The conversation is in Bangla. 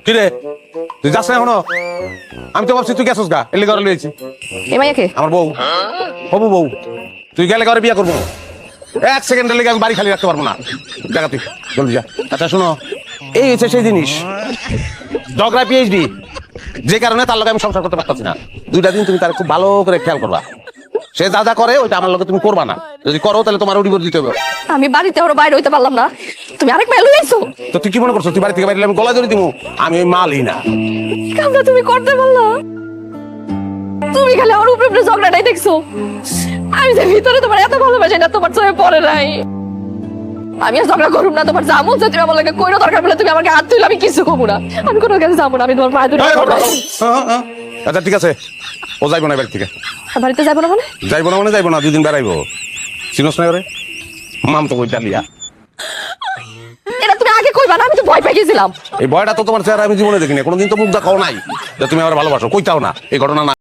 কি রে তুই যাস না এখনো? আমি তো ভাবছি তুই গেছস গা, এলে ঘরে লইছি। এই মাইয়াকে আমার বউ, হবু বউ। তুই গেলে ঘরে বিয়ে করবো, 1 সেকেন্ডের লেগে আমি বাড়ি খালি রাখতে পারবো না। দেখা তুই জলদি যা। আচ্ছা শোনো, এই হচ্ছে সেই জিনিস, ঝগড়া পিএইচডি, যে কারণে তার লগে আমি সংসার করতে পারতাছি না। 2টা দিন তুমি তার খুব ভালো করে খেয়াল করবা। সে যা যা করে ওইটা আমার লগে তুমি করবা না। যদি করো তাহলে তোমার ডিভোর্স দিতে হবে। আমি বাড়িতে ওর বাইরে হইতে পারলাম না, তুমি আরেক মেয়ে লই আইছো। তো তুই কি মনে করছো তুই বাড়ি থেকে বাইরে আমি গলা ধরে দিব? আমি ওই মালই না। কামটা তুমি করতে পারলা? তুমি খালি আমার উপরে উপরে ঝগড়াটাই দেখছো। আমি যে ভিতরে তোমার এত ভালোবাসি না, তোমার চোখে পড়ে নাই। আমি আর ঝগড়া করুম না, তোমার যা মন চায় তুমি আমার লাগে কইরো, দরকার পড়লে তুমি আমাকে হাত তুইলে আমি কিছু কমু না। আমি কোনো কাছে যাবো না, আমি তোমার পায়ে ধরে। আচ্ছা ঠিক আছে, ও যাইবো না বাড়ি থেকে। বাড়িতে যাবো না মানে? যাইবো না মানে যাইবো না, 2 দিন বেড়াইবো। চিনোস না করে মাম তো কই ডালিয়া। এটা তুমি আগে কইবা না, আমি তো ভয় পেয়ে গেছিলাম। এই ভয়টা তো তোমার চেহারা আমি জীবনে দেখিনি, কোনোদিন তো মুখ দেখাও নাই যে তুমি আমার ভালোবাসো, কইতাও না এই ঘটনা না।